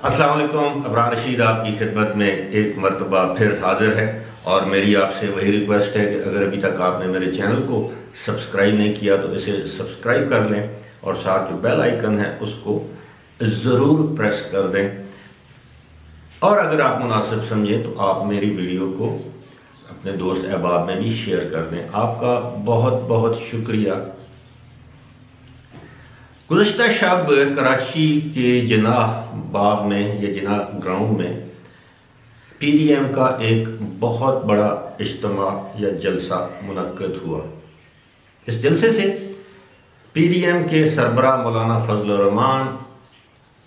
السلام علیکم، ابرار رشید آپ کی خدمت میں ایک مرتبہ پھر حاضر ہے، اور میری آپ سے وہی ریکویسٹ ہے کہ اگر ابھی تک آپ نے میرے چینل کو سبسکرائب نہیں کیا تو اسے سبسکرائب کر لیں، اور ساتھ جو بیل آئیکن ہے اس کو ضرور پریس کر دیں، اور اگر آپ مناسب سمجھیں تو آپ میری ویڈیو کو اپنے دوست احباب میں بھی شیئر کر دیں۔ آپ کا بہت بہت شکریہ۔ گزشتہ شب کراچی کے جناح باغ میں یا جناح گراؤنڈ میں پی ڈی ایم کا ایک بہت بڑا اجتماع یا جلسہ منعقد ہوا۔ اس جلسے سے پی ڈی ایم کے سربراہ مولانا فضل الرحمان،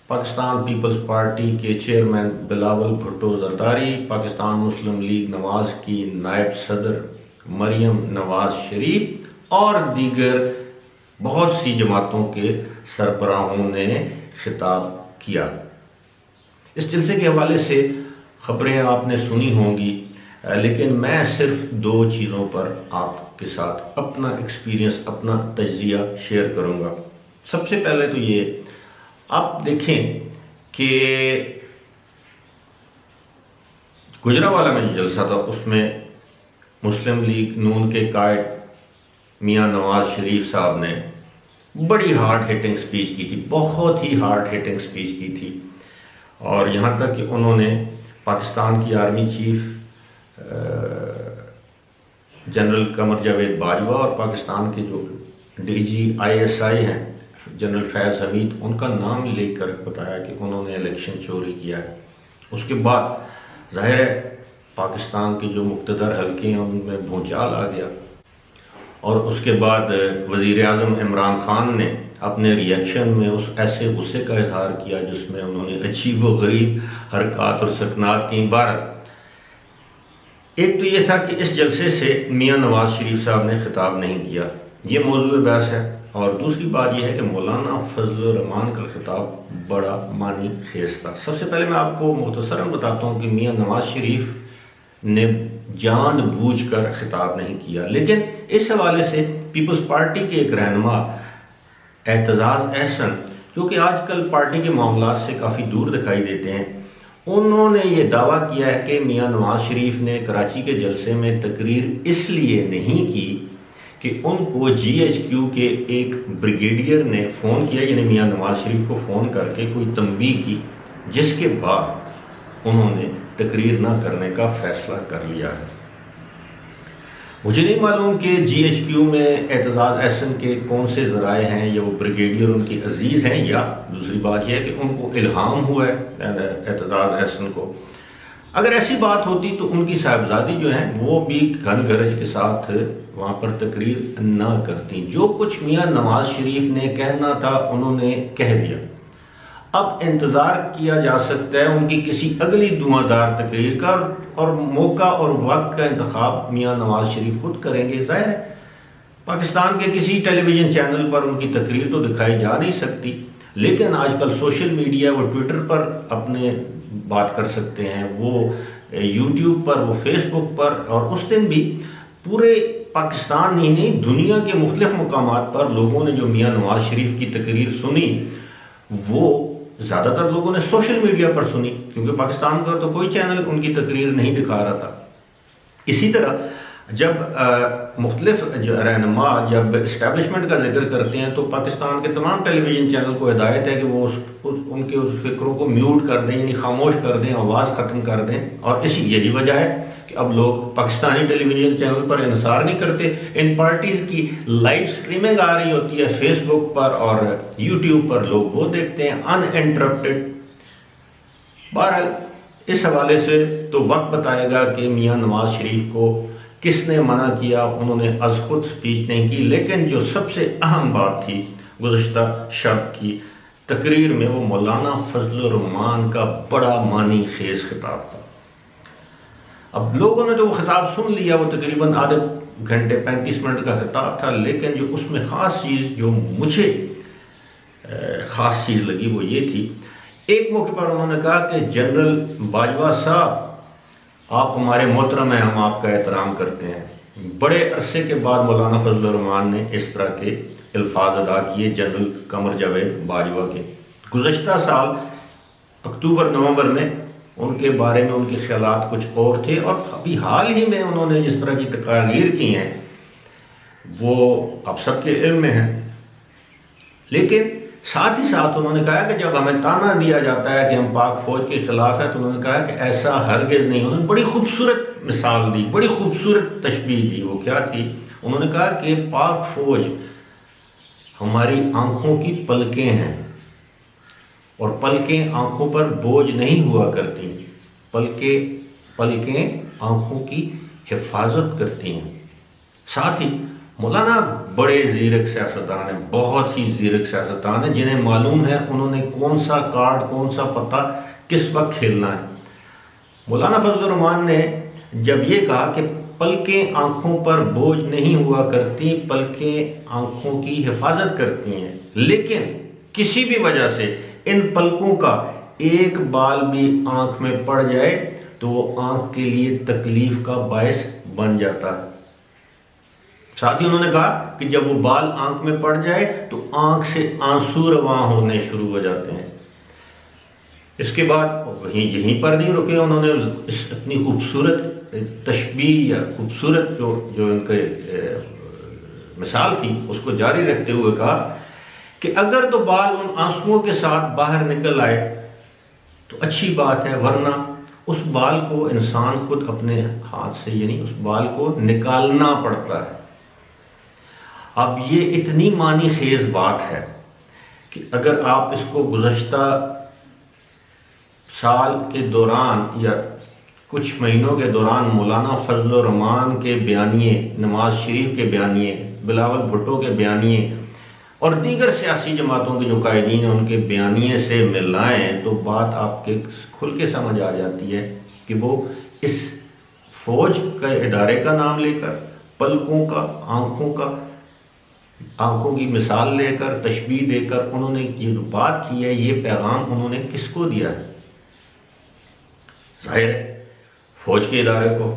پاکستان پیپلز پارٹی کے چیئرمین بلاول بھٹو زرداری، پاکستان مسلم لیگ نواز کی نائب صدر مریم نواز شریف اور دیگر بہت سی جماعتوں کے سربراہوں نے خطاب کیا۔ اس جلسے کے حوالے سے خبریں آپ نے سنی ہوں گی، لیکن میں صرف دو چیزوں پر آپ کے ساتھ اپنا ایکسپیرینس، اپنا تجزیہ شیئر کروں گا۔ سب سے پہلے تو یہ آپ دیکھیں کہ گجرانوالہ میں جو جلسہ تھا اس میں مسلم لیگ نون کے قائد میاں نواز شریف صاحب نے بڑی ہارڈ ہٹنگ سپیچ کی تھی، بہت ہی ہارڈ ہٹنگ سپیچ کی تھی، اور یہاں تک کہ انہوں نے پاکستان کی army chief general Qamar Javed Bajwa اور پاکستان کے جو D G I S I ہیں جنرل فیض حمید، ان کا نام لے کر بتایا کہ انہوں نے الیکشن چوری کیا ہے۔ اس کے بعد ظاہر ہے پاکستان کے جو مقتدر حلقے ہیں ان میں بھونچال آ گیا، اور اس کے بعد وزیر اعظم عمران خان نے اپنے ریئیکشن میں اس ایسے غصے کا اظہار کیا جس میں انہوں نے عجیب و غریب حرکات اور سکنات کی عبارت۔ ایک تو یہ تھا کہ اس جلسے سے میاں نواز شریف صاحب نے خطاب نہیں کیا، یہ موضوع بحث ہے، اور دوسری بات یہ ہے کہ مولانا فضل الرحمان کا خطاب بڑا معنی خیز تھا۔ سب سے پہلے میں آپ کو مختصراً بتاتا ہوں کہ میاں نواز شریف نے جان بوجھ کر خطاب نہیں کیا، لیکن اس حوالے سے پیپلز پارٹی کے ایک رہنما اعتزاز احسن، جو کہ آج کل پارٹی کے معاملات سے کافی دور دکھائی دیتے ہیں، انہوں نے یہ دعویٰ کیا ہے کہ میاں نواز شریف نے کراچی کے جلسے میں تقریر اس لیے نہیں کی کہ ان کو جی ایچ کیو کے ایک بریگیڈیئر نے فون کیا، یعنی میاں نواز شریف کو فون کر کے کوئی تنبیہ کی، جس کے بعد انہوں نے تقریر نہ کرنے کا فیصلہ کر لیا ہے۔ مجھے نہیں معلوم کہ جی ایچ کیو میں اعتزاز احسن کے کون سے ذرائع ہیں، یا وہ بریگیڈیئر ان کے عزیز ہیں، یا دوسری بات یہ ہے کہ ان کو الہام ہوا ہے اعتزاز احسن کو۔ اگر ایسی بات ہوتی تو ان کی صاحبزادی جو ہیں وہ بھی گھن گرج کے ساتھ وہاں پر تقریر نہ کرتی۔ جو کچھ میاں نواز شریف نے کہنا تھا انہوں نے کہہ دیا، اب انتظار کیا جا سکتا ہے ان کی کسی اگلی دھواں تقریر کا، اور موقع اور وقت کا انتخاب میاں نواز شریف خود کریں گے۔ ظاہر ہے پاکستان کے کسی ٹیلی ویژن چینل پر ان کی تقریر تو دکھائی جا نہیں سکتی، لیکن آج کل سوشل میڈیا، وہ ٹویٹر پر اپنے بات کر سکتے ہیں، وہ یوٹیوب پر، وہ فیس بک پر، اور اس دن بھی پورے پاکستان ہی نہیں دنیا کے مختلف مقامات پر لوگوں نے جو میاں نواز شریف کی تقریر سنی وہ زیادہ تر لوگوں نے سوشل میڈیا پر سنی، کیونکہ پاکستان کا تو کوئی چینل ان کی تقریر نہیں دکھا رہا تھا۔ اسی طرح جب مختلف رہنما جب اسٹیبلشمنٹ کا ذکر کرتے ہیں تو پاکستان کے تمام ٹیلی ویژن چینل کو ہدایت ہے کہ وہ ان کے اس فکروں کو میوٹ کر دیں، یعنی خاموش کر دیں، آواز ختم کر دیں، اور یہی وجہ ہے کہ اب لوگ پاکستانی ٹیلی ویژن چینل پر انحصار نہیں کرتے، ان پارٹیز کی لائیو سٹریمنگ آ رہی ہوتی ہے فیس بک پر اور یوٹیوب پر، لوگ وہ دیکھتے ہیں ان انٹرپٹڈ۔ بہرحال اس حوالے سے تو وقت بتائے گا کہ میاں نواز شریف کو کس نے منع کیا، انہوں نے از خود سپیچ نہیں کی، لیکن جو سب سے اہم بات تھی گزشتہ شب کی تقریر میں وہ مولانا فضل الرحمان کا بڑا معنی خیز خطاب تھا۔ اب لوگوں نے تو وہ خطاب سن لیا، وہ تقریباً آدھے گھنٹے 35 منٹ کا خطاب تھا، لیکن جو اس میں خاص چیز جو مجھے خاص چیز لگی وہ یہ تھی، ایک موقع پر انہوں نے کہا کہ جنرل باجوہ صاحب آپ ہمارے محترم ہیں، ہم آپ کا احترام کرتے ہیں۔ بڑے عرصے کے بعد مولانا فضل الرحمان نے اس طرح کے الفاظ ادا کیے جنرل قمر جاوید باجوہ کے۔ گزشتہ سال اکتوبر نومبر میں ان کے بارے میں ان کے خیالات کچھ اور تھے، اور ابھی حال ہی میں انہوں نے جس طرح کی تقاریر کی ہیں وہ آپ سب کے علم میں ہیں۔ لیکن ساتھ ہی ساتھ انہوں نے کہا کہ جب ہمیں تانا دیا جاتا ہے کہ ہم پاک فوج کے خلاف ہیں، تو انہوں نے کہا کہ ایسا ہرگز نہیں۔ انہوں نے بڑی خوبصورت مثال دی، بڑی خوبصورت تشبیہ دی۔ وہ کیا تھی؟ انہوں نے کہا کہ پاک فوج ہماری آنکھوں کی پلکیں ہیں، اور پلکیں آنکھوں پر بوجھ نہیں ہوا کرتی، پلکیں آنکھوں کی حفاظت کرتی ہیں۔ ساتھ ہی مولانا بڑے زیرک سیاستدان ہیں، بہت ہی زیرک سیاستدان ہیں، جنہیں معلوم ہے انہوں نے کون سا کارڈ، کون سا پتہ کس وقت کھیلنا ہے۔ مولانا فضل الرحمان نے جب یہ کہا کہ پلکیں آنکھوں پر بوجھ نہیں ہوا کرتی، پلکیں آنکھوں کی حفاظت کرتی ہیں، لیکن کسی بھی وجہ سے ان پلکوں کا ایک بال بھی آنکھ میں پڑ جائے تو وہ آنکھ کے لیے تکلیف کا باعث بن جاتا ہے۔ ساتھ ہی انہوں نے کہا کہ جب وہ بال آنکھ میں پڑ جائے تو آنکھ سے آنسو رواں ہونے شروع ہو جاتے ہیں۔ اس کے بعد یہیں پر نہیں رکے، انہوں نے اپنی خوبصورت تشبیہ یا خوبصورت جو ان کے مثال تھی اس کو جاری رکھتے ہوئے کہا کہ اگر تو بال ان آنسوؤں کے ساتھ باہر نکل آئے تو اچھی بات ہے، ورنہ اس بال کو انسان خود اپنے ہاتھ سے، یعنی اس بال کو نکالنا پڑتا ہے۔ اب یہ اتنی معنی خیز بات ہے کہ اگر آپ اس کو گزشتہ سال کے دوران یا کچھ مہینوں کے دوران مولانا فضل الرحمان کے بیانیے، نواز شریف کے بیانیے، بلاول بھٹو کے بیانیے اور دیگر سیاسی جماعتوں کے جو قائدین ہیں ان کے بیانیے سے ملائیں تو بات آپ کے کھل کے سمجھ آ جاتی ہے کہ وہ اس فوج کے ادارے کا نام لے کر، پلکوں کا، آنکھوں کی مثال لے کر، تشبیہ دے کر انہوں نے یہ جو بات کی ہے، یہ پیغام انہوں نے کس کو دیا ہے؟ ظاہر ہے فوج کے ادارے کو،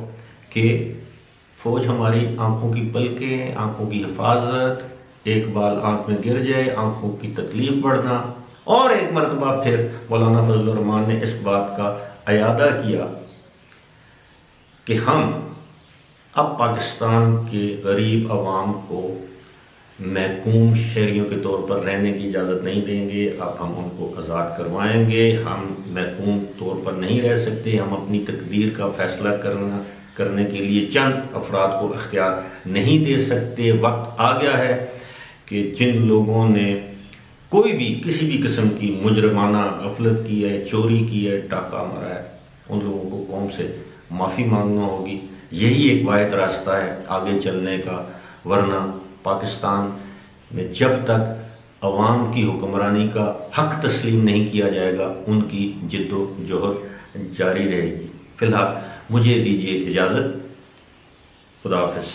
کہ فوج ہماری آنکھوں کی پلکیں، آنکھوں کی حفاظت، ایک بال آنکھ میں گر جائے آنکھوں کی تکلیف بڑھنا۔ اور ایک مرتبہ پھر مولانا فضل الرحمان نے اس بات کا اعادہ کیا کہ ہم اب پاکستان کے غریب عوام کو محکوم شہریوں کے طور پر رہنے کی اجازت نہیں دیں گے، اب ہم ان کو آزاد کروائیں گے۔ ہم محکوم طور پر نہیں رہ سکتے، ہم اپنی تقدیر کا فیصلہ کرنے کے لیے چند افراد کو اختیار نہیں دے سکتے۔ وقت آ گیا ہے کہ جن لوگوں نے کوئی بھی کسی بھی قسم کی مجرمانہ غفلت کی ہے، چوری کی ہے، ڈاکہ مارا ہے، ان لوگوں کو قوم سے معافی مانگنا ہوگی۔ یہی ایک واحد راستہ ہے آگے چلنے کا، ورنہ پاکستان میں جب تک عوام کی حکمرانی کا حق تسلیم نہیں کیا جائے گا ان کی جد و جہد جاری رہے گی۔ فی الحال مجھے دیجیے اجازت، خدا حافظ۔